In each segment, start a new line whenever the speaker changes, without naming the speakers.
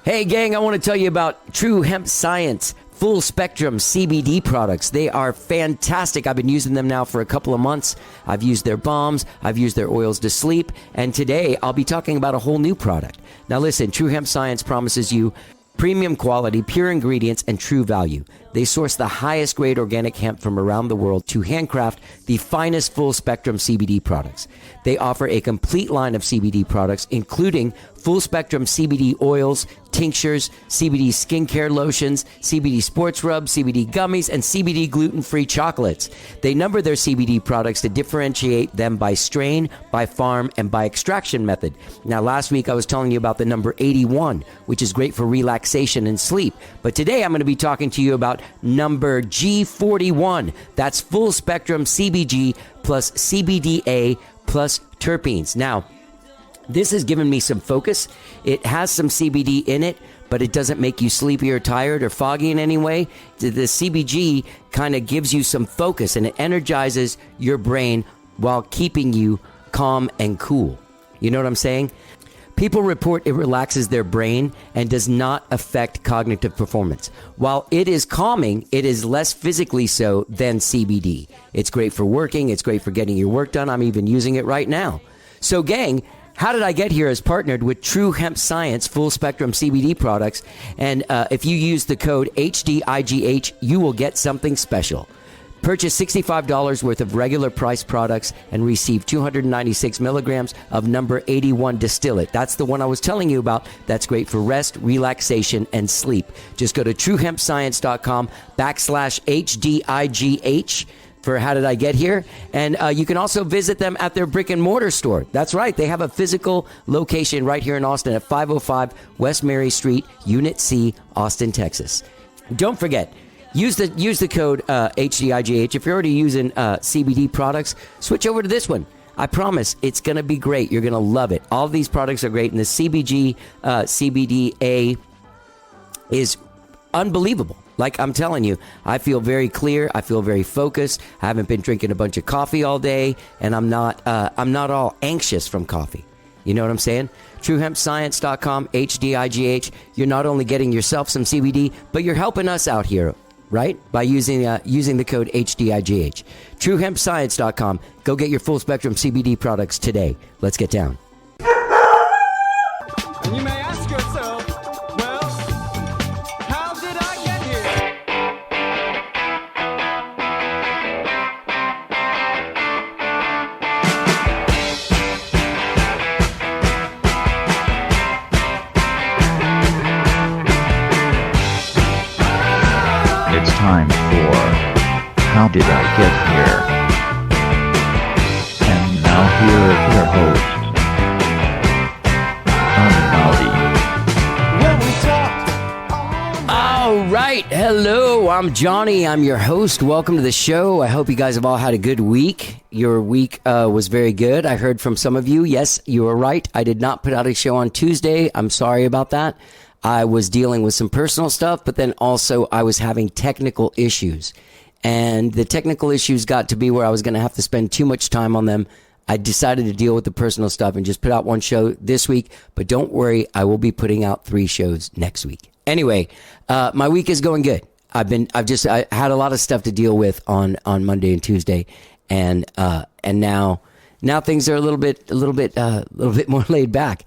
Hey, gang, I want to tell you about True Hemp Science full spectrum CBD products. They are fantastic. I've been using them now for a couple of months. I've used their balms. I've used their oils to sleep. And today I'll be talking about a whole new product. Now listen, True Hemp Science promises you premium quality, pure ingredients, and true value. They source the highest grade organic hemp from around the world to handcraft the finest full spectrum CBD products. They offer a complete line of CBD products, including full spectrum CBD oils, tinctures, CBD skincare lotions, CBD sports rubs, CBD gummies, and CBD gluten-free chocolates. They number their CBD products to differentiate them by strain, by farm, and by extraction method. Now, last week I was telling you about the number 81, which is great for relaxation and sleep. But today I'm going to be talking to you about number G41. That's full spectrum CBG plus CBDA plus terpenes. Now, this has given me some focus. It has some CBD in it, but it doesn't make you sleepy or tired or foggy in any way. The CBG kind of gives you some focus, and it energizes your brain while keeping you calm and cool. You know what I'm saying? People report it relaxes their brain and does not affect cognitive performance. While it is calming, it is less physically so than CBD. It's great for working. It's great for getting your work done. I'm even using it right now. So, gang, How Did I Get Here is partnered with True Hemp Science full spectrum CBD products. And if you use the code HDIGH, you will get something special. Purchase $65 worth of regular price products and receive 296 milligrams of number 81 distillate. That's the one I was telling you about. That's great for rest, relaxation, and sleep. Just go to truehempscience.com/HDIGH for How Did I Get Here? And you can also visit them at their brick and mortar store. That's right. They have a physical location right here in Austin at 505 West Mary Street, Unit C, Austin, Texas. Don't forget, use the code HDIGH. If you're already using CBD products, switch over to this one. I promise it's going to be great. You're going to love it. All of these products are great, and the CBG, CBDA is unbelievable. Like I'm telling you, I feel very clear. I feel very focused. I haven't been drinking a bunch of coffee all day, and I'm not all anxious from coffee. You know what I'm saying? TrueHempScience.com, HDIGH. You're not only getting yourself some CBD, but you're helping us out here, right? By using the code HDIGH. TrueHempScience.com. Go get your full spectrum CBD products today. Let's get down.
And you may ask yourself, well, how did I get here?
It's time for How Did I Get Here? And now here is your host, Natalie.
When we talked,
All right. Hello, I'm Johnny. I'm your host. Welcome to the show. I hope you guys have all had a good week. Your week was very good. I heard from some of you. Yes, you were right. I did not put out a show on Tuesday. I'm sorry about that. I was dealing with some personal stuff, but then also I was having technical issues. And the technical issues got to be where I was going to have to spend too much time on them. I decided to deal with the personal stuff and just put out one show this week. But don't worry, I will be putting out 3 shows next week. Anyway, my week is going good. I had a lot of stuff to deal with on Monday and Tuesday, and now things are a little bit more laid back.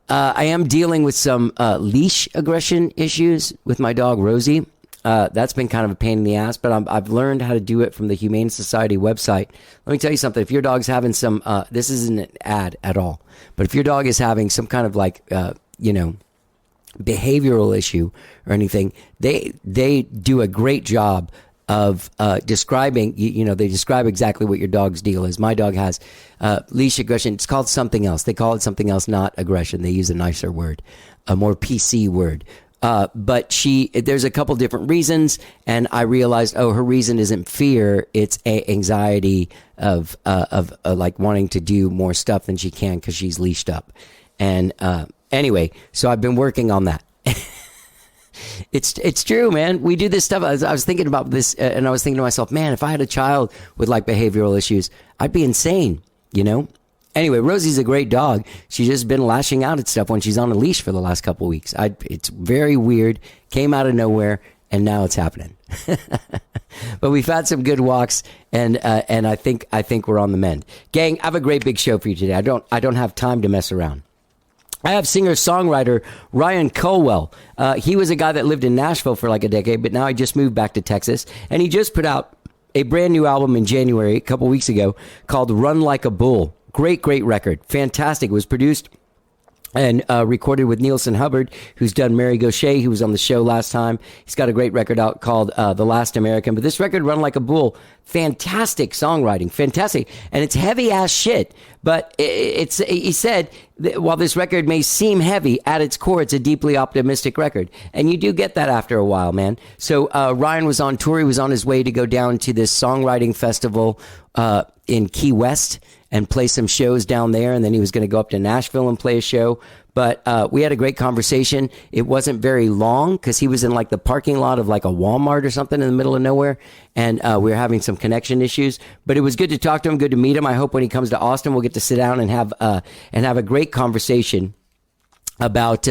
I am dealing with some leash aggression issues with my dog Rosie. That's been kind of a pain in the ass, but I've learned how to do it from the Humane Society website. Let me tell you something. If your dog's having some, this isn't an ad at all, but if your dog is having some kind of behavioral issue or anything, they do a great job of describing, they describe exactly what your dog's deal is. My dog has leash aggression. It's called something else. They call it something else, not aggression. They use a nicer word, a more PC word. But there's a couple different reasons, and I realized, her reason isn't fear. It's anxiety of like wanting to do more stuff than she can because she's leashed up. And anyway, so I've been working on that. It's true, man. We do this stuff. I was thinking about this, and I was thinking to myself, man, if I had a child with like behavioral issues, I'd be insane, Anyway, Rosie's a great dog. She's just been lashing out at stuff when she's on a leash for the last couple of weeks. It's very weird. Came out of nowhere, and now it's happening. But we've had some good walks, and I think we're on the mend. Gang, I have a great big show for you today. I don't have time to mess around. I have singer-songwriter Ryan Culwell. He was a guy that lived in Nashville for like a decade, but now he just moved back to Texas, and he just put out a brand new album in January, a couple weeks ago, called Run Like a Bull. Great record. Fantastic. It was produced and recorded with Nielsen Hubbard, who's done Mary Gaucher, who was on the show last time. He's got a great record out called The Last American. But this record, Run Like a Bull, fantastic songwriting, fantastic. And it's heavy-ass shit. But he said, that while this record may seem heavy, at its core, it's a deeply optimistic record. And you do get that after a while, man. So Ryan was on tour. He was on his way to go down to this songwriting festival in Key West and play some shows down there, and then he was going to go up to Nashville and play a show. But we had a great conversation. It wasn't very long because he was in like the parking lot of like a Walmart or something in the middle of nowhere, and we were having some connection issues. But it was good to talk to him, good to meet him. I hope when he comes to Austin, we'll get to sit down and have a great conversation about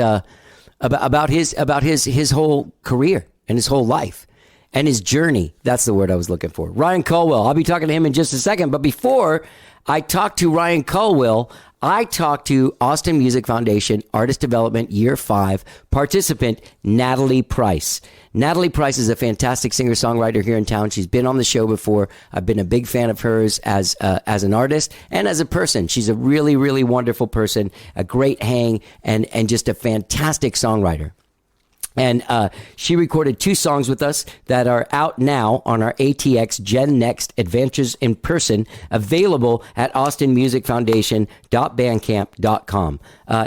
his whole career and his whole life. And his journey. That's the word I was looking for. Ryan Culwell. I'll be talking to him in just a second. But before I talk to Ryan Culwell, I talked to Austin Music Foundation Artist Development Year 5 participant Natalie Price. Natalie Price is a fantastic singer-songwriter here in town. She's been on the show before. I've been a big fan of hers as an artist and as a person. She's a really, really wonderful person, a great hang, and just a fantastic songwriter. And she recorded 2 songs with us that are out now on our ATX Gen Next Adventures in Person, available at austinmusicfoundation.bandcamp.com.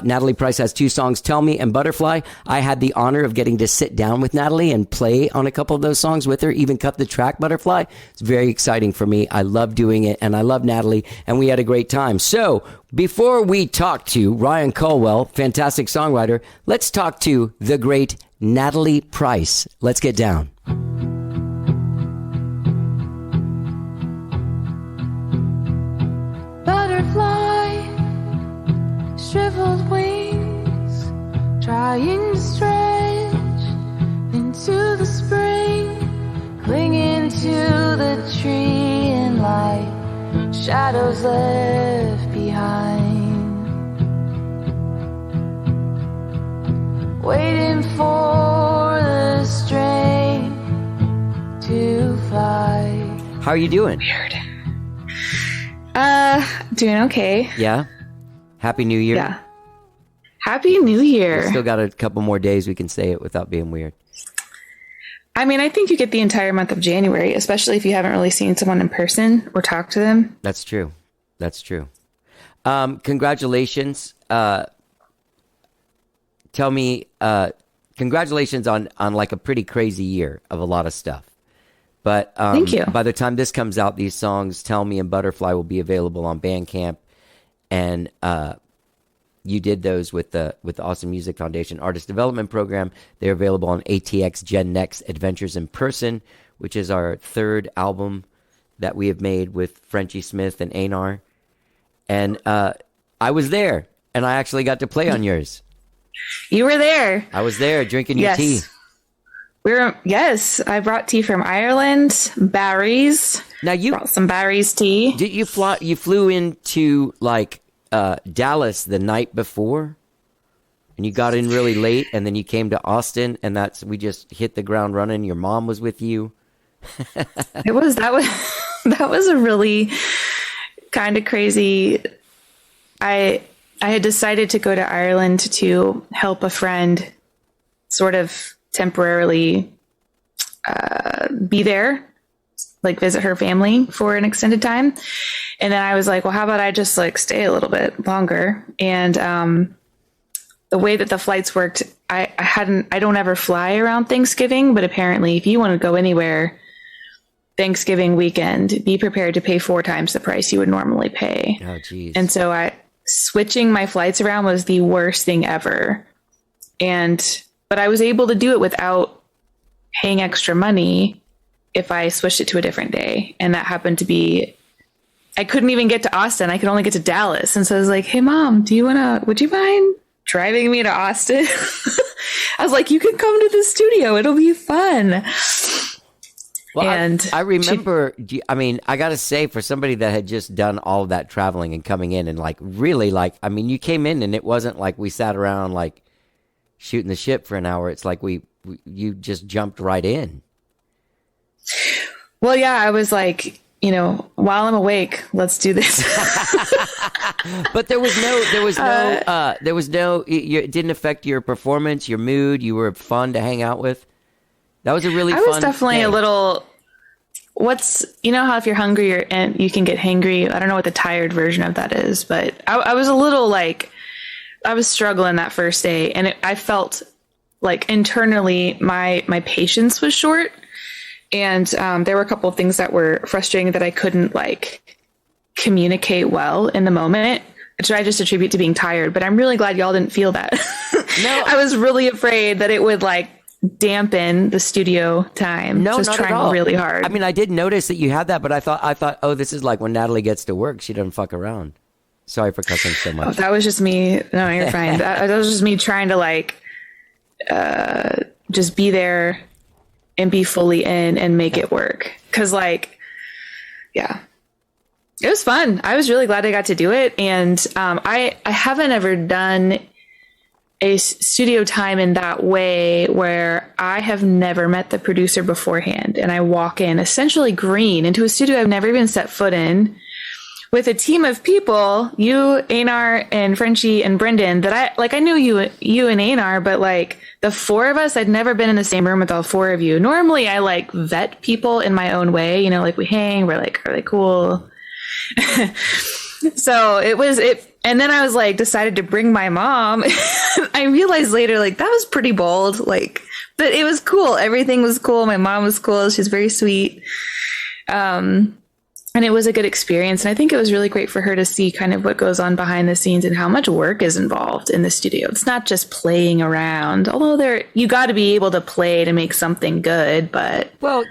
Natalie Price has 2 songs, Tell Me and Butterfly. I had the honor of getting to sit down with Natalie and play on a couple of those songs with her, even cut the track Butterfly. It's very exciting for me. I love doing it, and I love Natalie, and we had a great time. So before we talk to Ryan Culwell, fantastic songwriter, let's talk to the great Natalie Price. Let's get down.
Butterfly, shriveled wings, trying to stretch into the spring, clinging to the tree and light, shadows left behind. Waiting for the strength to fly.
How are you doing?
Weird. Doing okay.
Yeah? Happy New Year?
Yeah. Happy New Year.
We've still got a couple more days we can say it without being weird.
I mean, I think you get the entire month of January, especially if you haven't really seen someone in person or talked to them.
That's true. That's true. Congratulations. Tell me, congratulations on like a pretty crazy year of a lot of stuff. But
thank you.
By the time this comes out, these songs, Tell Me and Butterfly, will be available on Bandcamp. And you did those with the Austin Music Foundation Artist Development Program. They're available on ATX Gen Next Adventures in Person, which is our 3rd album that we have made with Frenchie Smith and Einar. And I was there, and I actually got to play on yours.
You were there.
I was there drinking your tea.
Yes, I brought tea from Ireland, Barry's.
Now you
brought some Barry's tea.
Did you fly? You flew into like Dallas the night before, and you got in really late, and then you came to Austin, and we just hit the ground running. Your mom was with you.
That was a really kind of crazy. I had decided to go to Ireland to help a friend sort of temporarily be there, like visit her family for an extended time. And then I was like, well, how about I just like stay a little bit longer? And the way that the flights worked, I don't ever fly around Thanksgiving, but apparently if you want to go anywhere Thanksgiving weekend, be prepared to pay 4 times the price you would normally pay.
Oh, geez.
And so switching my flights around was the worst thing ever. But I was able to do it without paying extra money if I switched it to a different day. And that happened to be I couldn't even get to Austin. I could only get to Dallas. And so I was like, hey, Mom, would you mind driving me to Austin? I was like, you can come to the studio. It'll be fun.
Well,
and
I remember, I mean, I got to say, for somebody that had just done all of that traveling and coming in and like really like, I mean, you came in and it wasn't like we sat around like shooting the shit for an hour. It's like you just jumped right in.
Well, yeah, I was like, while I'm awake, let's do this.
But it didn't affect your performance, your mood. You were fun to hang out with. That was a really fun
I was definitely
day.
a little, how if you're hungry and you can get hangry. I don't know what the tired version of that is, but I was a little like, I was struggling that first day, and I felt like internally my patience was short. And there were a couple of things that were frustrating that I couldn't like communicate well in the moment, which I just attribute to being tired. But I'm really glad y'all didn't feel that.
No,
I was really afraid that it would like dampen the studio time.
No,
just
not
trying
at all.
really hard.
I mean, I did notice that you had that, but I thought, oh, this is like when Natalie gets to work, she doesn't fuck around. Sorry for cussing so much.
That was just me. No, you're fine. That was just me trying to like, just be there and be fully in and make it work. Cause like, yeah, it was fun. I was really glad I got to do it. And, I haven't ever done a studio time in that way where I have never met the producer beforehand. And I walk in essentially green into a studio I've never even set foot in with a team of people, you, Einar, and Frenchie and Brendan, that I knew you and Einar, but like the four of us, I'd never been in the same room with all four of you. Normally I like vet people in my own way, like we hang, we're like, are they cool? So and then I was like, decided to bring my mom. I realized later, like that was pretty bold, like, but it was cool. Everything was cool. My mom was cool. She's very sweet. And it was a good experience. And I think it was really great for her to see kind of what goes on behind the scenes and how much work is involved in the studio. It's not just playing around, although you got to be able to play to make something good, but. Well,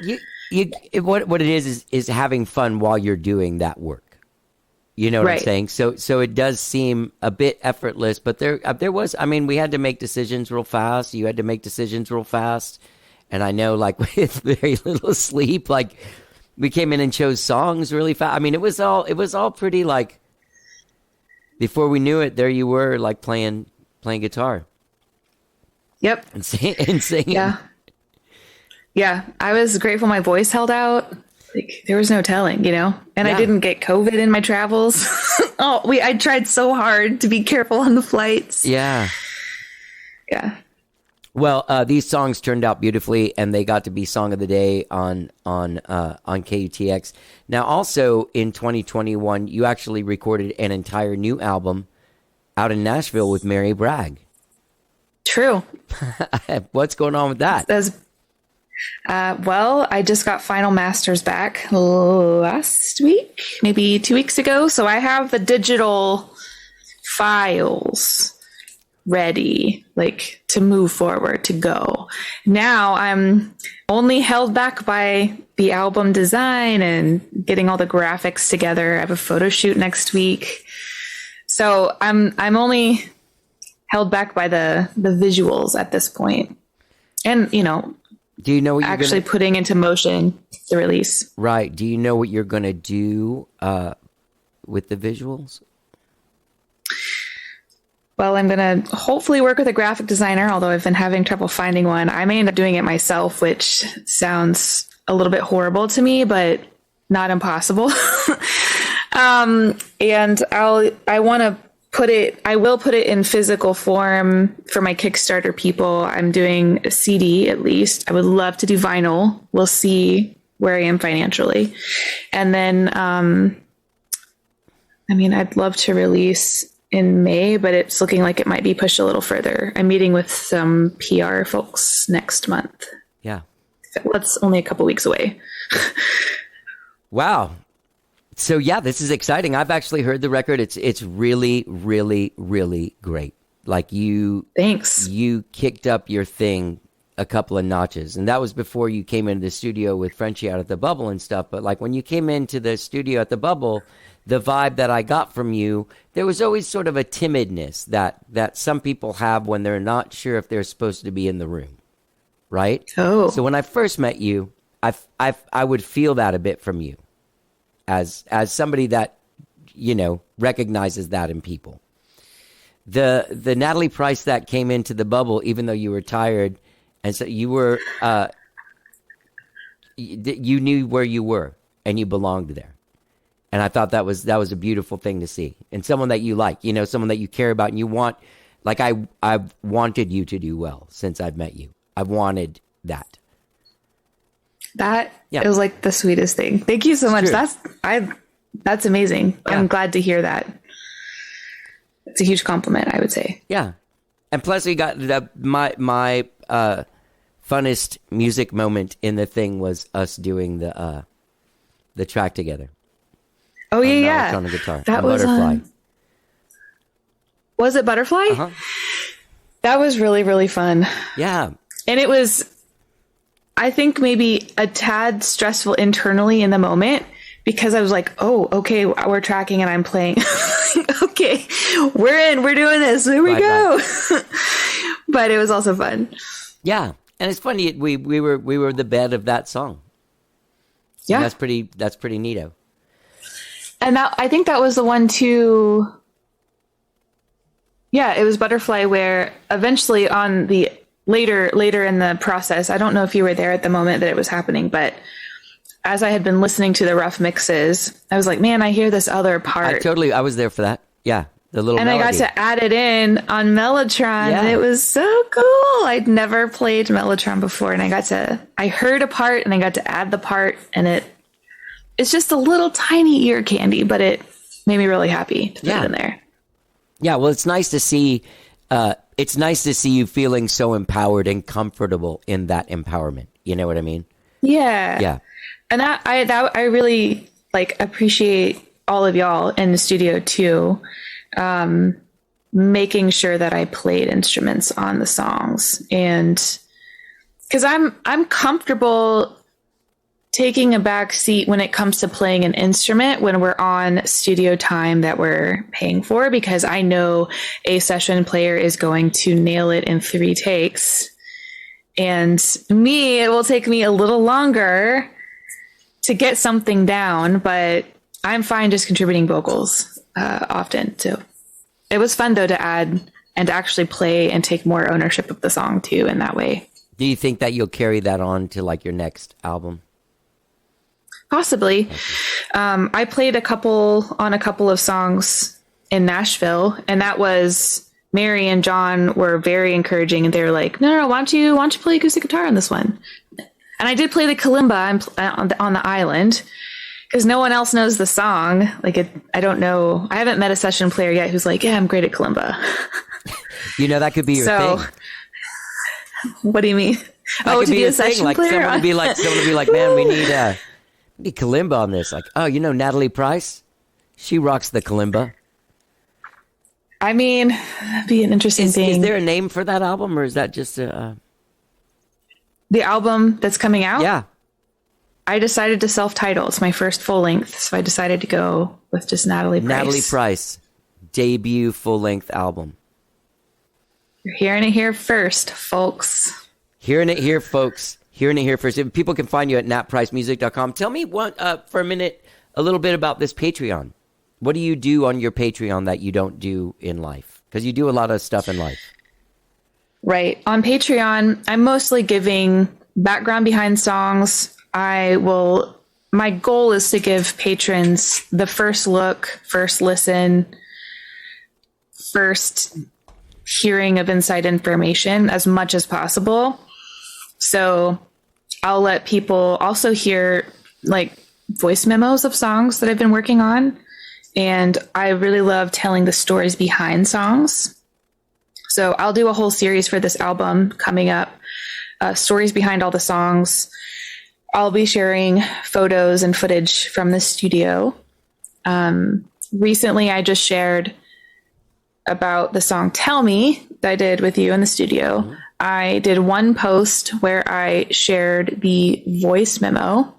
what it is having fun while you're doing that work. You know what
right.
I'm saying? So it does seem a bit effortless, but there was, I mean, we had to make decisions real fast. You had to make decisions real fast. And I know like with very little sleep, like we came in and chose songs really fast. I mean, it was all pretty like, before we knew it, there you were like playing guitar.
Yep.
And singing.
Yeah. Yeah. I was grateful my voice held out. Like there was no telling, and I didn't get COVID in my travels. I tried so hard to be careful on the flights.
Yeah.
Yeah.
Well, these songs turned out beautifully, and they got to be Song of the Day on KUTX. Now, also in 2021, you actually recorded an entire new album out in Nashville with Mary Bragg.
True.
What's going on with that?
Well, I just got final masters back last week, maybe 2 weeks ago. So I have the digital files ready, like to move forward, to go. Now I'm only held back by the album design and getting all the graphics together. I have a photo shoot next week. So I'm only held back by the visuals at this point. And,
do you know what
you're putting into motion the release?
Right. Do you know what you're going to do with the visuals?
Well, I'm going to hopefully work with a graphic designer, although I've been having trouble finding one. I may end up doing it myself, which sounds a little bit horrible to me, but not impossible. And I will put it in physical form for my Kickstarter people. I'm doing a CD at least. I would love to do vinyl. We'll see where I am financially. And then, I'd love to release in May, but it's looking like it might be pushed a little further. I'm meeting with some PR folks next month.
Yeah.
That's only a couple weeks away.
Wow. So yeah, this is exciting. I've actually heard the record. It's really, really, really great. Like
Thanks.
You kicked up your thing a couple of notches. And that was before you came into the studio with Frenchie out at the Bubble and stuff. But like when you came into the studio at the Bubble, the vibe that I got from you, there was always sort of a timidness that some people have when they're not sure if they're supposed to be in the room, right?
Oh.
So when I first met you, I would feel that a bit from you as somebody that, you know, recognizes that in people. The Natalie Price that came into the Bubble, even though you were tired, and so you were, you knew where you were and you belonged there. And I thought that was a beautiful thing to see. And someone that you like, you know, someone that you care about and you want, like I've wanted you to do well since I've met you. I've wanted that.
That is like the sweetest thing. Thank you so much.
True.
That's amazing.
Yeah.
I'm glad to hear that. It's a huge compliment, I would say.
Yeah. And plus we got my funnest music moment in the thing was us doing the track together.
Oh yeah.
On the guitar.
That was
Butterfly.
Was it Butterfly?
Uh-huh.
That was really, really fun.
Yeah.
And it was, I think, maybe a tad stressful internally in the moment because I was like, oh, okay, we're tracking and I'm playing. Okay, we're doing this. Here we go. Right. But it was also fun.
Yeah. And it's funny, we were the bed of that song. So
yeah.
That's pretty neato.
And I think that was the one too. Yeah, it was Butterfly where eventually on the later in the process, I don't know if you were there at the moment that it was happening, but as I had been listening to the rough mixes, I was like, man, I hear this other part. I was there for that. Yeah. The little and melody. I got to add it in on Mellotron and it was so cool. I'd never played Mellotron before and I heard a part and I got to add the part and it's just a little tiny ear candy, but it made me really happy to put it in there. Yeah,
well, it's nice to see. It's nice to see you feeling so empowered and comfortable in that empowerment. You know what I mean?
Yeah,
yeah.
And I really like appreciate all of y'all in the studio too, making sure that I played instruments on the songs, and because I'm comfortable taking a back seat when it comes to playing an instrument when we're on studio time that we're paying for, because I know a session player is going to nail it in 3 takes. And it will take me a little longer to get something down, but I'm fine just contributing vocals often. So it was fun though to add and to actually play and take more ownership of the song too in that way.
Do you think that you'll carry that on to like your next album?
Possibly. I played a couple of songs in Nashville, and that was Mary and John were very encouraging, and they were like, no, why don't you play acoustic guitar on this one? And I did play the kalimba on the island because no one else knows the song. I don't know. I haven't met a session player yet who's like, yeah, I'm great at kalimba.
You know, that could be your thing.
What do you mean?
To
be a session
like
player?
Someone would be like, man, we need kalimba on this. Like, oh, you know Natalie Price? She rocks the kalimba.
I mean, that'd be an interesting thing.
Is there a name for that album, or is that just the
album that's coming out?
Yeah.
I decided to self-title. It's my first full length, so I decided to go with just Natalie Price.
Natalie Price, debut full-length album.
You're hearing it here first, folks.
Hearing it here, folks. Hearing it here first. If people can find you at natpricemusic.com. Tell me for a minute, a little bit about this Patreon. What do you do on your Patreon that you don't do in life? Because you do a lot of stuff in life.
Right. On Patreon, I'm mostly giving background behind songs. My goal is to give patrons the first look, first listen, first hearing of inside information as much as possible. So I'll let people also hear like voice memos of songs that I've been working on. And I really love telling the stories behind songs. So I'll do a whole series for this album coming up, stories behind all the songs. I'll be sharing photos and footage from the studio. Recently, I just shared about the song Tell Me that I did with you in the studio. I did one post where I shared the voice memo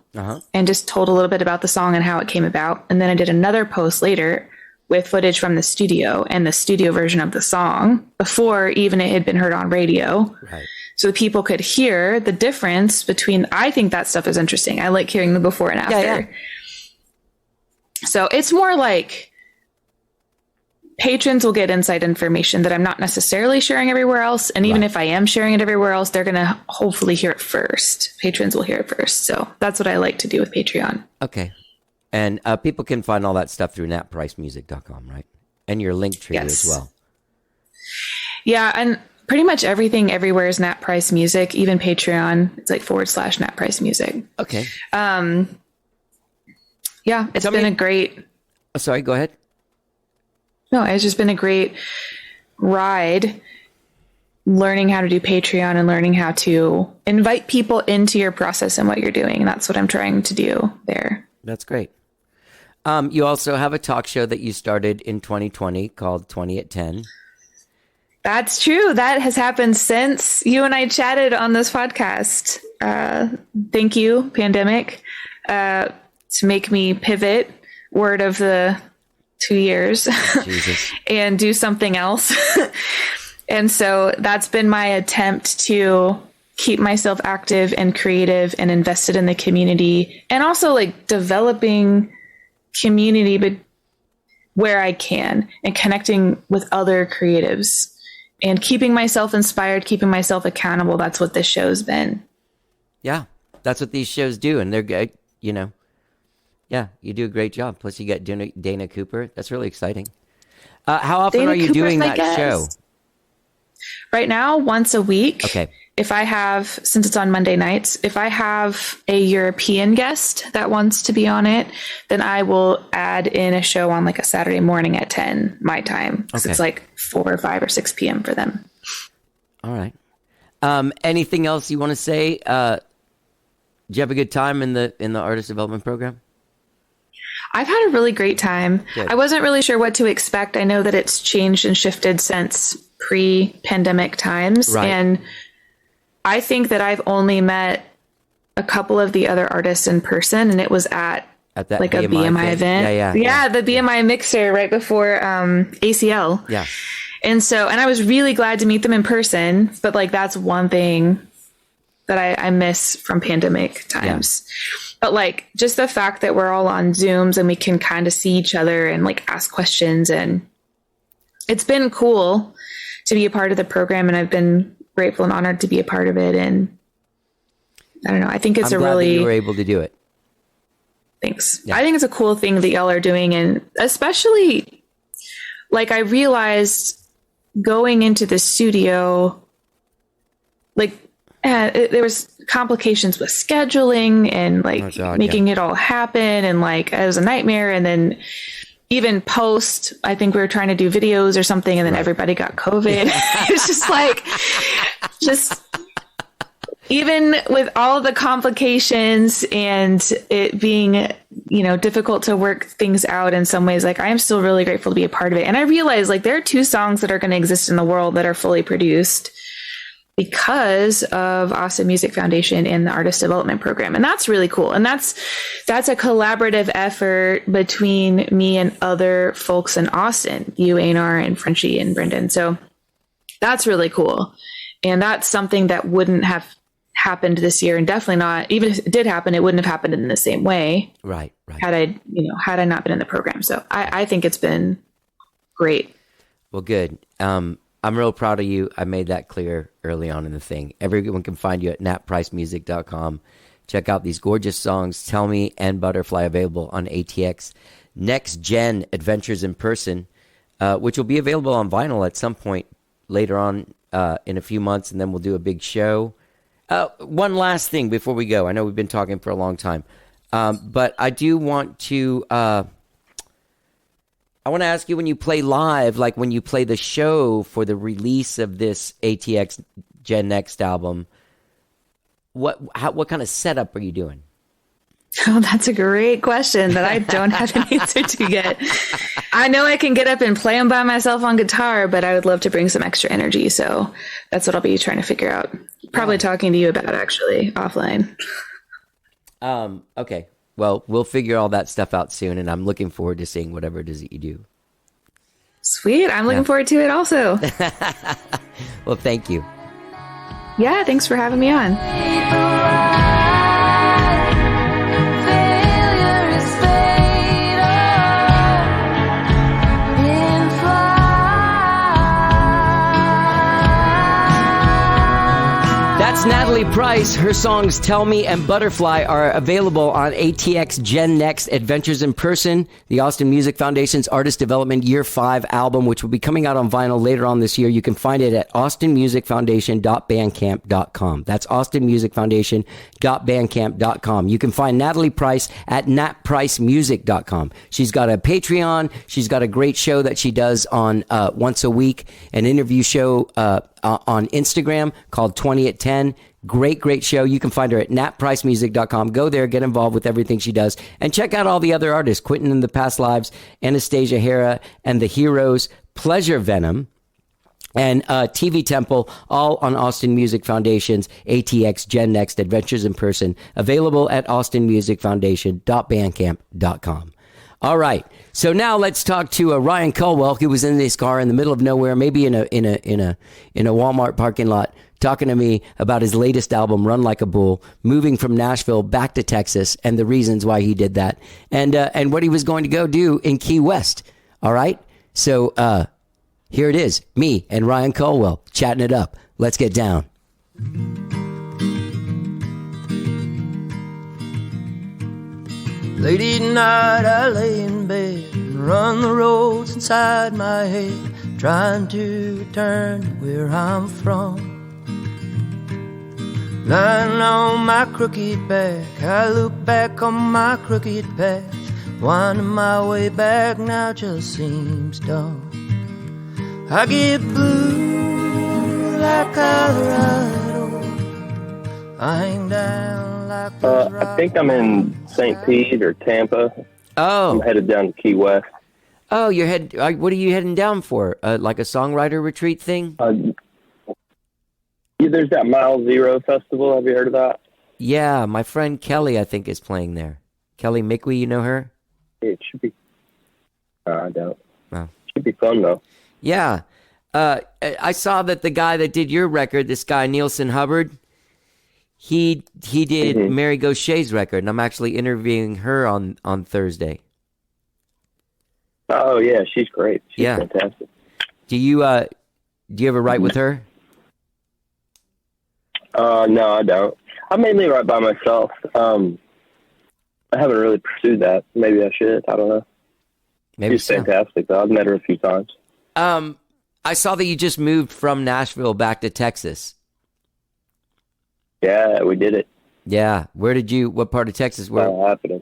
and just told a little bit about the song and how it came about. And then I did another post later with footage from the studio and the studio version of the song before even it had been heard on radio.
Right.
So people could hear the difference between, I think that stuff is interesting. I like hearing the before and after.
Yeah.
So it's more like patrons will get inside information that I'm not necessarily sharing everywhere else. And even if I am sharing it everywhere else, they're going to hopefully hear it first. Patrons will hear it first. So that's what I like to do with Patreon.
Okay. And people can find all that stuff through natpricemusic.com, right? And your link tree as well. Yeah. And pretty much everything everywhere is Nat Price Music, even Patreon. It's like / Nat Price Music. Okay.
Yeah, it's been a great.
Oh, sorry, go ahead.
No, it's just been a great ride learning how to do Patreon and learning how to invite people into your process and what you're doing. And that's what I'm trying to do there.
That's great. You also have a talk show that you started in 2020 called 20 at 10.
That's true. That has happened since you and I chatted on this podcast. Thank you, pandemic, to make me pivot, word of the 2 years, and do something else. And so that's been my attempt to keep myself active and creative and invested in the community, and also like developing community, but where I can, and connecting with other creatives and keeping myself inspired, keeping myself accountable. That's what this show's been. Yeah,
that's what these shows do. And they're good, you know. Yeah, you do a great job. Plus you got Dana Cooper. That's really exciting. How often
Dana
are you
Cooper's
doing that show?
Right now, once a week.
Okay.
If I have, since it's on Monday nights, if I have a European guest that wants to be on it, then I will add in a show on like a Saturday morning at 10 my time. Okay. It's like 4 or 5 or 6 p.m. for them.
All right. Anything else you want to say? Did you have a good time in the artist development program?
I've had a really great time.
Good.
I wasn't really sure what to expect. I know that it's changed and shifted since pre-pandemic times.
Right.
And I think that I've only met a couple of the other artists in person, and it was at that like BMI a BMI event. Yeah, the BMI mixer right before ACL.
Yeah.
And I was really glad to meet them in person, but like that's one thing that I miss from pandemic times. Yeah. But like just the fact that we're all on Zooms and we can kind of see each other and like ask questions, and it's been cool to be a part of the program, and I've been grateful and honored to be a part of it. And I don't know, I think it's
I'm glad that you were able to do it.
Thanks. Yeah. I think it's a cool thing that y'all are doing. And especially like I realized going into the studio, like there was complications with scheduling and like making it all happen. And like, it was a nightmare. And then even post, I think we were trying to do videos or something, and then everybody got COVID. It's just like, even with all the complications and it being, you know, difficult to work things out in some ways, like I am still really grateful to be a part of it. And I realized like there are 2 songs that are going to exist in the world that are fully produced because of Awesome Music Foundation and the Artist Development Program. And that's really cool. And that's a collaborative effort between me and other folks in Austin, you, Einar, and Frenchie and Brendan. So that's really cool. And that's something that wouldn't have happened this year, and definitely not, even if it did happen, it wouldn't have happened in the same way.
Right.
Had I not been in the program. So I think it's been great.
Well, good. I'm real proud of you. I made that clear early on in the thing. Everyone can find you at natpricemusic.com. Check out these gorgeous songs, Tell Me and Butterfly, available on ATX. Next Gen Adventures in Person, which will be available on vinyl at some point later on in a few months, and then we'll do a big show. One last thing before we go. I know we've been talking for a long time, but I do want to... I want to ask you, when you play live, like when you play the show for the release of this ATX Gen Next album, what kind of setup are you doing?
Oh, that's a great question that I don't have an answer to yet. I know I can get up and play them by myself on guitar, but I would love to bring some extra energy. So that's what I'll be trying to figure out. Probably talking to you about actually offline.
Okay. Well, we'll figure all that stuff out soon, and I'm looking forward to seeing whatever it is that you do.
Sweet. I'm looking forward to it also.
Well, thank you.
Yeah, thanks for having me on.
That's Natalie Price. Her songs Tell Me and Butterfly are available on ATX Gen Next Adventures in Person, the Austin Music Foundation's Artist Development Year 5 album, which will be coming out on vinyl later on this year. You can find it at austinmusicfoundation.bandcamp.com. That's austinmusicfoundation.bandcamp.com. You can find Natalie Price at natpricemusic.com. She's got a Patreon. She's got a great show that she does on once a week, an interview show on Instagram called 20 at 10. Great show. You can find her at natpricemusic.com. Go there, get involved with everything she does, and check out all the other artists: Quentin and the Past Lives, Anastasia Hera and the Heroes, Pleasure Venom, and TV Temple, all on Austin Music Foundation's ATX Gen Next Adventures in Person, available at austinmusicfoundation.bandcamp.com. All right. So now let's talk to Ryan Culwell, who was in this car in the middle of nowhere, maybe in a Walmart parking lot, talking to me about his latest album, Run Like a Bull, moving from Nashville back to Texas, and the reasons why he did that, and what he was going to go do in Key West. All right. So here it is, me and Ryan Culwell chatting it up. Let's get down.
Late at night I lay in bed and run the roads inside my head, trying to return to where I'm from. Lying on my crooked back, I look back on my crooked path, winding my way back now just seems dumb. I get blue like Colorado, I hang down like
I think I'm in St. Pete or Tampa.
Oh,
I'm headed down to Key West.
Oh, what are you heading down for? Like a songwriter retreat thing?
Yeah, there's that Mile Zero Festival. Have you heard of that?
Yeah, my friend Kelly, I think, is playing there. Kelly Mikwe, you know her?
It should be. I don't.
Oh.
Should be fun though.
Yeah. I saw that the guy that did your record, this guy Nielsen Hubbard, he did Mary Gaucher's record, and I'm actually interviewing her on Thursday.
Oh yeah, she's great. She's fantastic.
Do you ever write with her?
No, I don't. I mainly write by myself. I haven't really pursued that. Maybe I should. I don't know.
Maybe
she's fantastic though. I've met her a few times.
I saw that you just moved from Nashville back to Texas.
Yeah, we did it.
Yeah. What part of Texas?
Happening.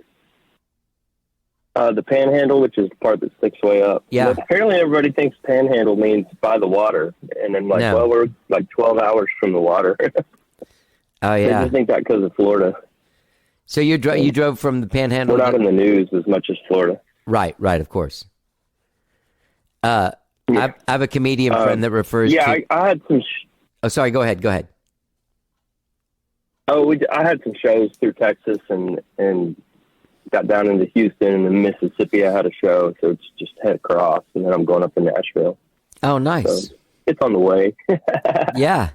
The Panhandle, which is the part that sticks way up.
Yeah.
But apparently everybody thinks Panhandle means by the water. And then well, we're like 12 hours from the water.
Oh, yeah.
I just think that because of Florida.
So you drove from the Panhandle?
We're not in the news as much as Florida.
Right, of course. I have a comedian friend that refers to...
Yeah, I had some...
Oh, sorry, go ahead.
Oh, I had some shows through Texas and got down into Houston, and then Mississippi I had a show, so it's just head across, and then I'm going up to Nashville.
Oh, nice.
So it's on the way.
Yeah.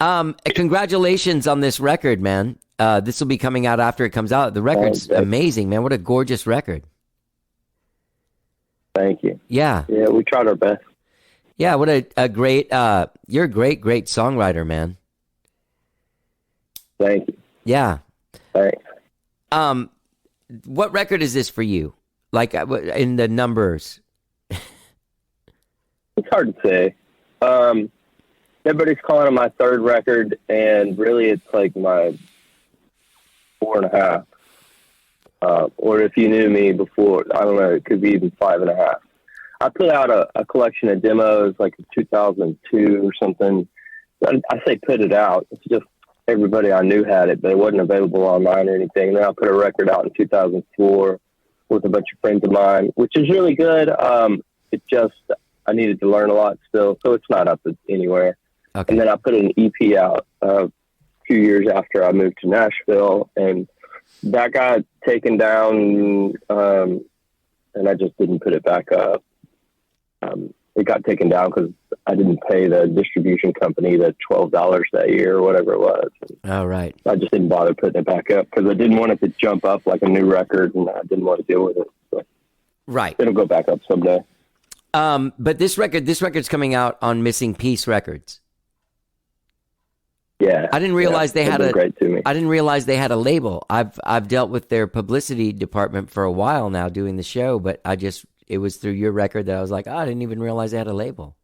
Congratulations on this record, man. This will be coming out after it comes out. The record's amazing, man. What a gorgeous record.
Thank you.
Yeah.
Yeah, we tried our best.
Yeah, what a great, you're a great songwriter, man.
Thank you.
Yeah.
Thanks.
What record is this for you? Like in the numbers?
It's hard to say. Everybody's calling it my third record, and really it's like my 4.5. Or if you knew me before, I don't know, it could be even 5.5. I put out a collection of demos like in 2002 or something. I say put it out. It's just everybody I knew had it, but it wasn't available online or anything. Then I put a record out in 2004 with a bunch of friends of mine, which is really good. It just, I needed to learn a lot still, so it's not up anywhere.
Okay.
And then I put an EP out a few years after I moved to Nashville, and that got taken down, and I just didn't put it back up. It got taken down because I didn't pay the distribution company the $12 that year or whatever it was.
Oh, right.
I just didn't bother putting it back up because I didn't want it to jump up like a new record, and I didn't want to deal with it. So
Right.
it'll go back up someday.
But this record's coming out on Missing Piece Records.
Yeah,
I didn't realize they had
they've been great to me.
I didn't realize they had a label. I've dealt with their publicity department for a while now doing the show, but it was through your record that I was like, oh, I didn't even realize they had a label.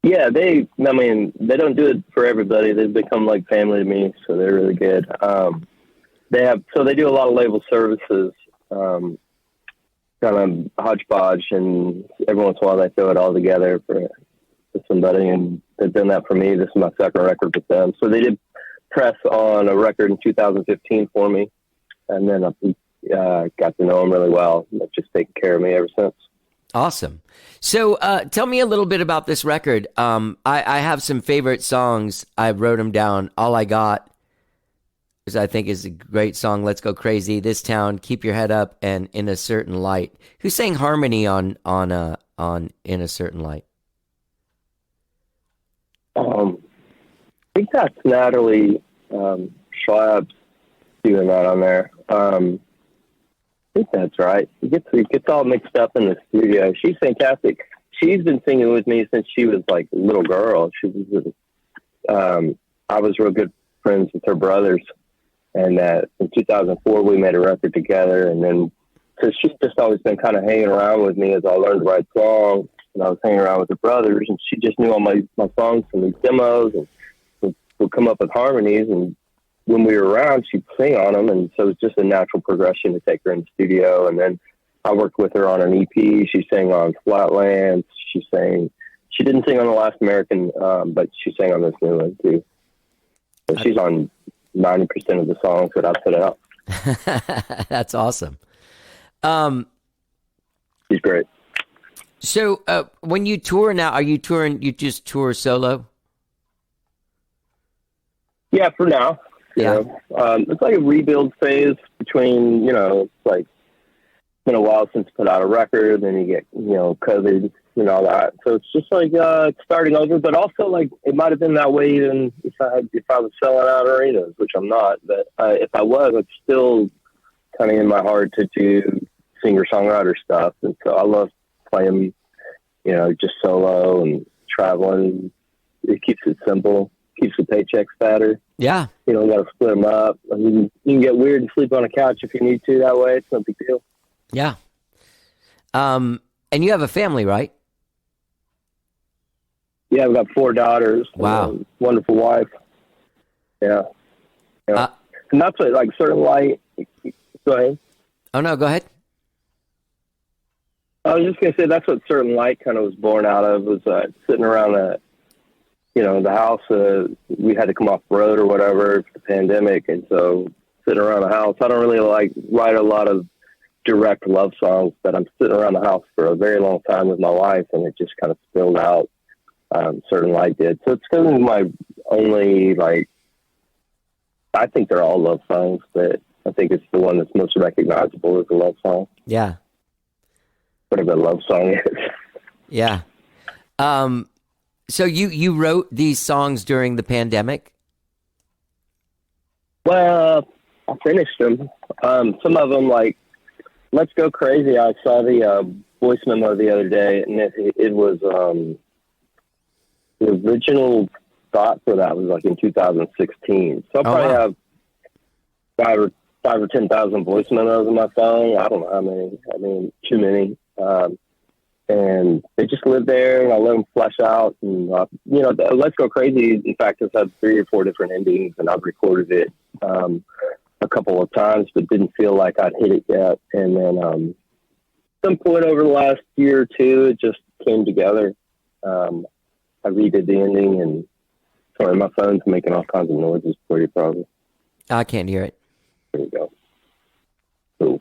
Yeah, they don't do it for everybody. They've become like family to me, so they're really good. They do a lot of label services, kind of hodgepodge, and every once in a while they throw it all together for somebody, and they've done that for me. This is my second record with them. So they did press on a record in 2015 for me, and then I got to know them really well. They've just taken care of me ever since.
Awesome. So tell me a little bit about this record. I have some favorite songs. I wrote them down. All I Got, which I think is a great song. Let's Go Crazy, This Town, Keep Your Head Up, and In a Certain Light. Who sang harmony on In a Certain Light?
I think that's Natalie Schlapp doing that on there. I think that's right. It gets all mixed up in the studio. She's fantastic. She's been singing with me since she was like a little girl. I was real good friends with her brothers, and in 2004 we made a record together. And then so she's just always been kind of hanging around with me as I learned to write songs. And I was hanging around with her brothers, and she just knew all my songs from these demos, and would come up with harmonies. And when we were around, she'd sing on them, and so it's just a natural progression to take her in the studio. And then I worked with her on an EP. She sang on Flatlands. She didn't sing on The Last American, but she sang on this new one too. So she's on 90% of the songs that I put out.
That's awesome.
She's great.
So when you tour now, are you touring? You just tour solo?
Yeah, for now.
Yeah.
It's like a rebuild phase between, it's like it's been a while since I put out a record, then you get, COVID and all that. So it's just like starting over, but also like it might have been that way even if I was selling out arenas, which I'm not. But if I was, it's still kind of in my heart to do singer-songwriter stuff. And so I love playing, just solo and traveling. It keeps it simple, keeps the paychecks fatter.
Yeah.
You got to split them up. I mean, you can get weird and sleep on a couch if you need to that way. It's no big deal.
Yeah. And you have a family, right?
Yeah, I've got 4 daughters.
Wow.
And a wonderful wife. Yeah. And that's what, like, Certain Light. Go ahead.
Oh, no, go ahead.
I was just going to say that's what Certain Light kind of was born out of, was sitting around the house. We had to come off the road or whatever for the pandemic. And so sitting around the house, I don't really write a lot of direct love songs, but I'm sitting around the house for a very long time with my wife, and it just kind of spilled out. Certain Light did. So it's kind of my only, I think they're all love songs, but I think it's the one that's most recognizable as a love song.
Yeah.
Whatever the love song is.
Yeah. So you wrote these songs during the pandemic? Well,
I finished them. Some of them, like Let's Go Crazy, I saw the voice memo the other day, and it was the original thought for that was like in 2016. So I'll probably have 5 or 10,000 voice memos on my phone. I don't know how many. I mean, too many. And they just live there, and I let them flesh out. And, Let's Go Crazy, in fact, has had 3 or 4 different endings, and I've recorded it a couple of times, but didn't feel like I'd hit it yet. And then some point over the last year or two, it just came together. I redid the ending, and sorry, my phone's making all kinds of noises for you, probably.
I can't hear it.
There we go. Cool.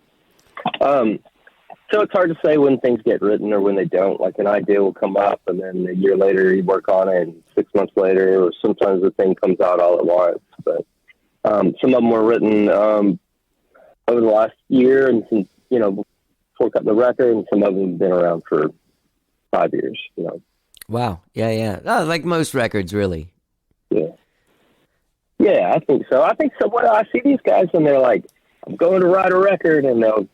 So it's hard to say when things get written or when they don't. Like an idea will come up, and then a year later you work on it, and 6 months later, or sometimes the thing comes out all at once. But some of them were written over the last year, and some, before cutting the record, and some of them have been around for 5 years.
Wow. Yeah. Oh, like most records, really.
Yeah, I think so. When I see these guys and they're like, I'm going to write a record, and they'll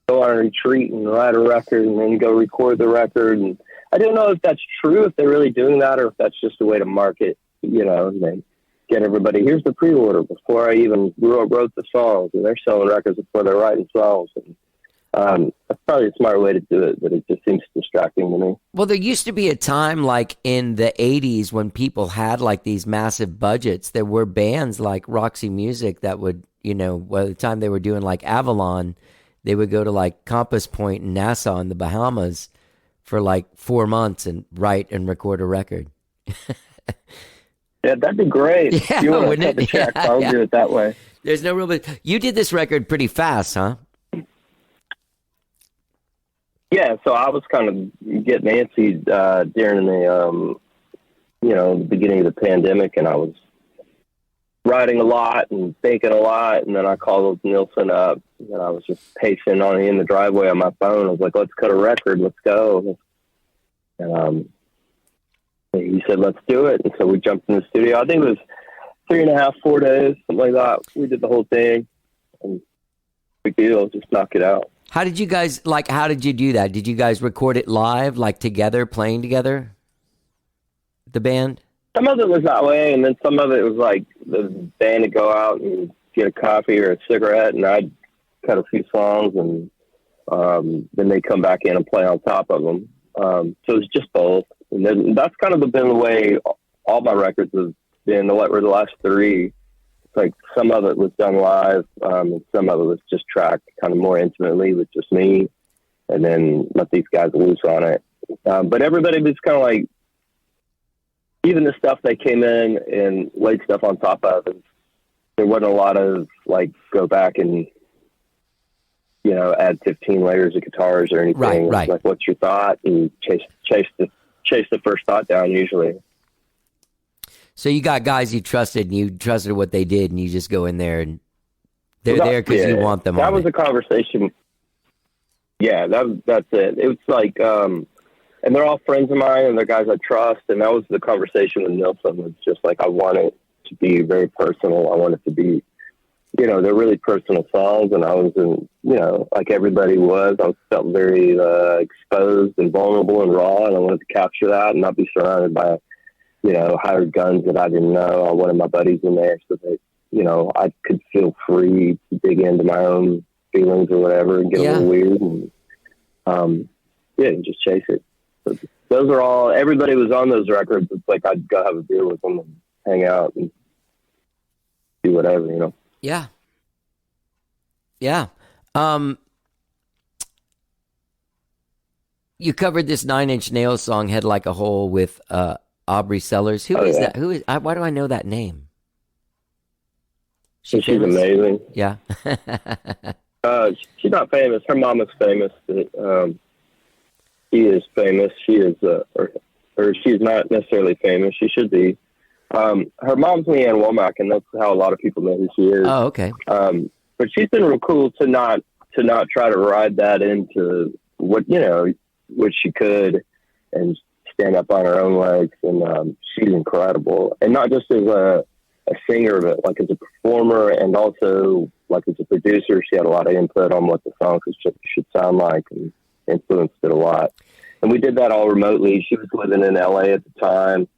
go on a retreat and write a record and then go record the record. And I don't know if that's true, if they're really doing that, or if that's just a way to market, and then get everybody, here's the pre-order before I even wrote the songs, and they're selling records before they're writing songs. And that's probably a smart way to do it, but it just seems distracting to me.
Well, there used to be a time like in the 80s when people had like these massive budgets. There were bands like Roxy Music that would, by the time they were doing like Avalon, they would go to like Compass Point in Nassau in the Bahamas for like 4 months and write and record a record.
Yeah, that'd be great.
Yeah,
if you want to
wouldn't
cut the
it?
check,
Yeah,
I'll
yeah.
do it that way.
There's no real. You did this record pretty fast, huh?
Yeah, so I was kind of getting antsy during the, the beginning of the pandemic, and I was writing a lot and thinking a lot, and then I called Nilsson up, and I was just pacing in the driveway on my phone. I was like, let's cut a record, let's go. And he said, let's do it. And so we jumped in the studio. I think it was 3.5, 4 days, something like that. We did the whole thing, and big deal, just knock it out.
How did you guys, how did you do that? Did you guys record it live, like together, playing together? The band?
Some of it was that way, and then some of it was like the band would go out and get a coffee or a cigarette, and I'd cut a few songs, and then they'd come back in and play on top of them. So it was just both. And then that's kind of been the way all my records have been, the last three. It's like some of it was done live, and some of it was just tracked kind of more intimately with just me, and then let these guys loose on it. But everybody was kind of like, even the stuff they came in and laid stuff on top of, there wasn't a lot of like go back and add 15 layers of guitars or anything.
Right.
Like, what's your thought? And chase the first thought down usually.
So you got guys you trusted, and you trusted what they did, and you just go in there, and they're there because you want them.
That was a conversation. Yeah, that's it. It was like, and they're all friends of mine, and they're guys I trust. And that was the conversation with Nilsson. Was just like, I want it to be very personal. I want it to be, they're really personal songs. And I was in, like everybody was, I felt very exposed and vulnerable and raw. And I wanted to capture that and not be surrounded by, hired guns that I didn't know. I wanted my buddies in there so that, I could feel free to dig into my own feelings or whatever and get a little weird and, and just chase it. So those are all, everybody was on those records. It's like I'd go have a beer with them and hang out and do whatever,
Yeah. Yeah. You covered this 9 Inch Nails song, Head Like a Hole, with Aubrey Sellers. Who is that? Why do I know that name?
She's amazing.
Yeah.
She's not famous. Her mom is famous. She is famous. She is, or she's not necessarily famous. She should be. Her mom's Leanne Womack, and that's how a lot of people know who she is.
Oh, okay.
But she's been real cool to not try to ride that into what she could, and stand up on her own legs. And she's incredible, and not just as a singer, but like as a performer, and also like as a producer. She had a lot of input on what the song should sound like, and influenced it a lot. And we did that all remotely. She was living in LA at the time,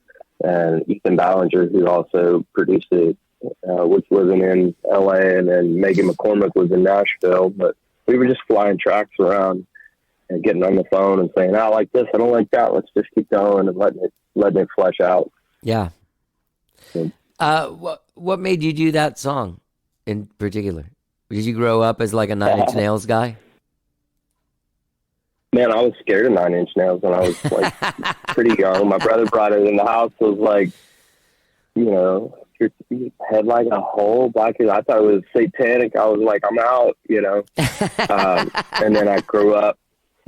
and Ethan Ballinger, who also produced it, was living in LA, and then Megan McCormick was in Nashville. But we were just flying tracks around and getting on the phone and saying, I like this, I don't like that, let's just keep going, and letting it flesh out.
Yeah. What made you do that song in particular? Did you grow up as like a 9 Inch Nails guy?
Man, I was scared of 9 Inch Nails when I was like pretty young. My brother brought it in the house. It was like, your head like a hole, black. I thought it was satanic. I was like, I'm out, and then I grew up.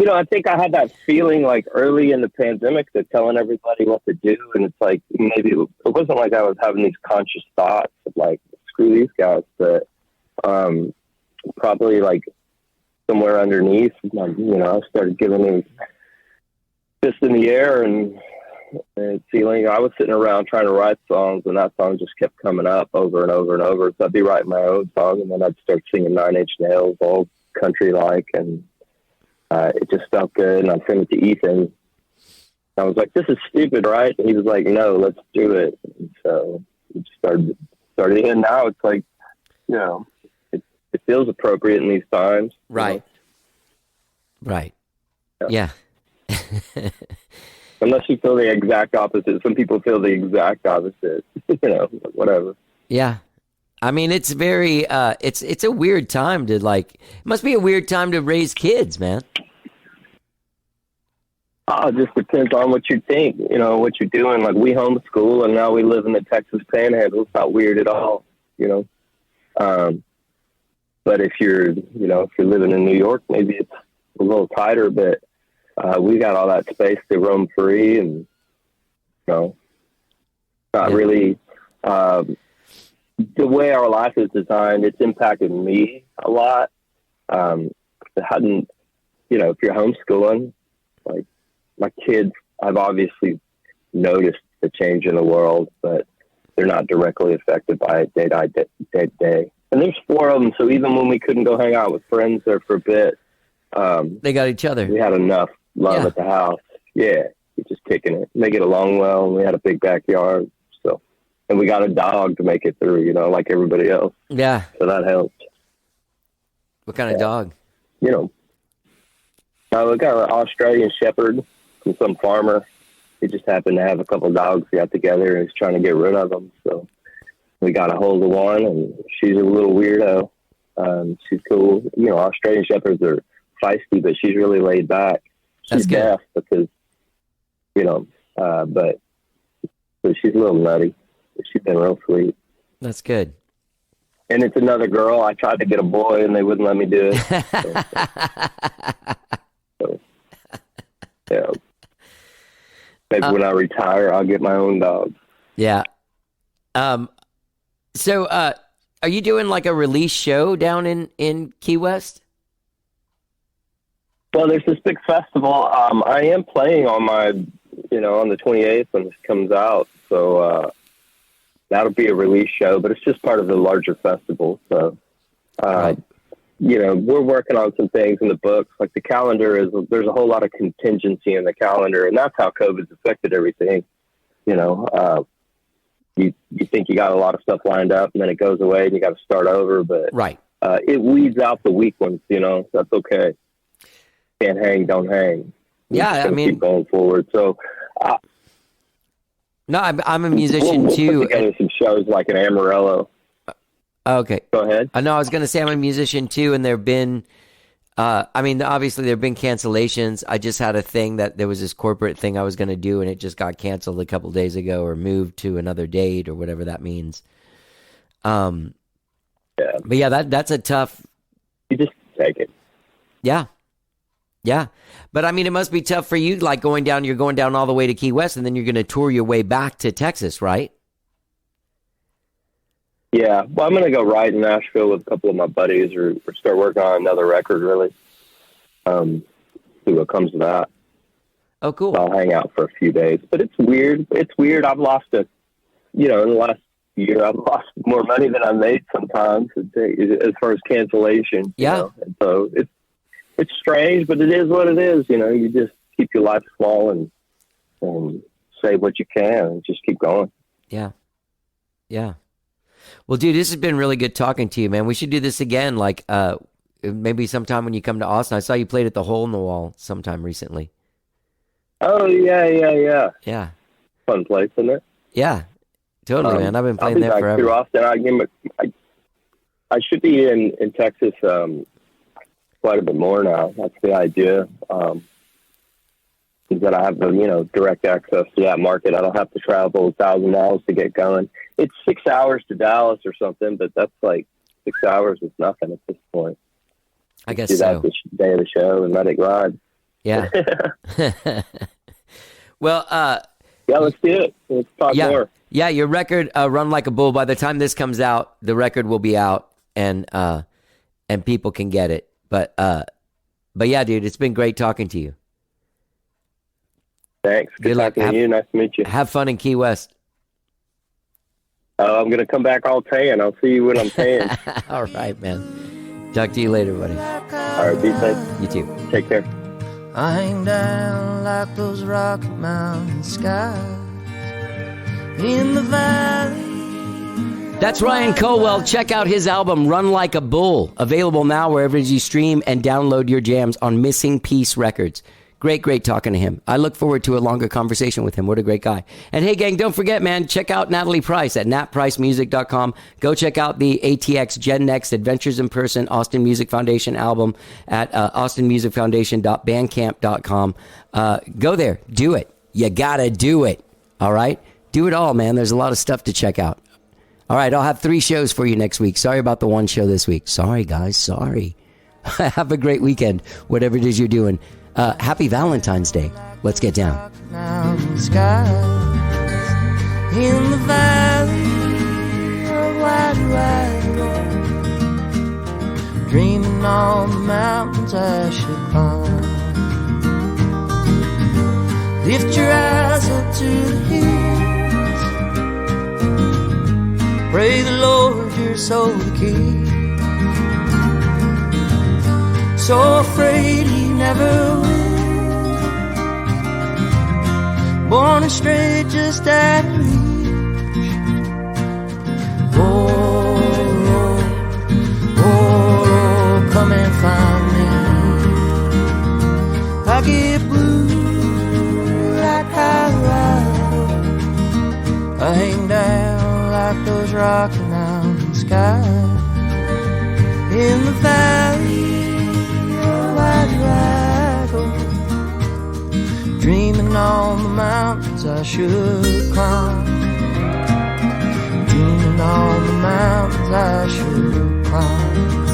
I think I had that feeling like early in the pandemic that telling everybody what to do. And it's like, maybe it wasn't like I was having these conscious thoughts of like, screw these guys, but probably like somewhere underneath, I started giving these fist in the air and feeling. I was sitting around trying to write songs, and that song just kept coming up over and over and over. So I'd be writing my own song, and then I'd start singing Nine Inch Nails, all country like, and it just felt good. And I sent it to Ethan. I was like, "This is stupid, right?" And he was like, "No, let's do it." And so we just started. And now it's like, it feels appropriate in these times.
Right. Right. Yeah.
Unless you feel the exact opposite. Some people feel the exact opposite. Whatever.
Yeah. I mean, it's very, it's a weird time to it must be a weird time to raise kids, man.
It just depends on what you think, what you're doing. Like, we homeschool, and now we live in the Texas Panhandle. It's not weird at all, But if you're living in New York, maybe it's a little tighter, but we got all that space to roam free, and not really the way our life is designed. It's impacted me a lot. It hadn't, if you're homeschooling, like my kids, I've obviously noticed the change in the world, but they're not directly affected by it day to day. And there's 4 of them, so even when we couldn't go hang out with friends there for a bit,
they got each other.
We had enough love at the house. Yeah, we're just kicking it. They get along well, and we had a big backyard. So, and we got a dog to make it through, like everybody else.
Yeah.
So that helped.
What kind of dog?
We got an Australian Shepherd from some farmer. He just happened to have a couple dogs got together, and he's trying to get rid of them. So we got a hold of one, and she's a little weirdo. She's cool. Australian Shepherds are feisty, but she's really laid back. She's deaf because, but she's a little nutty. She's been real sweet.
That's good.
And it's another girl. I tried to get a boy, and they wouldn't let me do it. So, yeah. Maybe when I retire, I'll get my own dog.
Yeah. So, are you doing like a release show down in Key West?
Well, there's this big festival. I am playing on my, on the 28th when this comes out. So that'll be a release show, but it's just part of the larger festival. So,
Right.
We're working on some things in the books. Like the calendar there's a whole lot of contingency in the calendar, and that's how COVID's affected everything. You think you got a lot of stuff lined up, and then it goes away, and you got to start over. But
Right.
It weeds out the weak ones. That's okay. Can't hang, don't hang.
Yeah, I mean,
keep going forward. So,
no, I'm a musician
we'll
too.
put together some shows like an Amarillo.
Okay.
Go ahead.
I know. I was going to say I'm a musician too, and there've been, obviously there've been cancellations. I just had a thing that there was this corporate thing I was going to do, and it just got canceled a couple days ago, or moved to another date, or whatever that means.
Yeah.
But yeah, that's a tough.
You just take it.
Yeah. Yeah. But I mean, it must be tough for you, like you're going down all the way to Key West, and then you're going to tour your way back to Texas, right?
Yeah. Well, I'm going to go write in Nashville with a couple of my buddies or start working on another record, really. See what comes of that.
Oh, cool.
I'll hang out for a few days. But it's weird. I've lost in the last year, I've lost more money than I made sometimes as far as cancellation.
Yeah.
And so it's strange, but it is what it is. You just keep your life small and say what you can and just keep going.
Yeah. Yeah. Well, dude, this has been really good talking to you, man. We should do this again, like maybe sometime when you come to Austin. I saw you played at the Hole in the Wall sometime recently.
Oh, yeah.
Yeah.
Fun place, isn't it?
Yeah. Totally, man. I've been playing
I'll be
there
back
forever.
through Austin. I should be in Texas quite a bit more now. That's the idea. Is that I have direct access to that market. I don't have to travel 1,000 miles to get going. it's 6 hours to Dallas or something, but that's like 6 hours is nothing at this point.
I guess
Do that
so.
the day of the show and let it ride.
Yeah. Well,
Yeah, let's do it. Let's talk more.
Yeah, your record, Run Like a Bull, by the time this comes out, the record will be out and people can get it. But yeah, dude, it's been great talking to you.
Thanks. Good
luck.
talking to you. Nice to meet you.
Have fun in Key West.
I'm going to come back all tan. I'll see you when I'm tan.
All right, man. Talk to you later, buddy.
All right, be safe.
You too.
Take care.
I hang down like those Rocky Mountain skies in the valley.
That's Ryan Culwell. Check out his album, Run Like a Bull. Available now wherever you stream and download your jams on Missing Piece Records. Great talking to him. I look forward to a longer conversation with him. What a great guy. And hey, gang, don't forget, man, check out Natalie Price at natpricemusic.com. Go check out the ATX Gen Next Adventures in Person Austin Music Foundation album at austinmusicfoundation.bandcamp.com. Go there. Do it. You gotta do it. All right? Do it all, man. There's a lot of stuff to check out. All right, I'll have 3 shows for you next week. Sorry about the 1 show this week. Sorry, guys. Sorry. Have a great weekend, whatever it is you're doing. Happy Valentine's Day. Let's get down.
Mountain skies in the valley of wide road, dreaming on the mountains I should climb. Lift your eyes up to the hills, pray the Lord your soul to keep. So afraid he never will, born and straight just out of reach. Oh, come and find me. I get blue like Colorado, I hang down like those Rocky Mountain skies in the valley. Dreaming on the mountains I should climb. Dreaming on the mountains I should climb.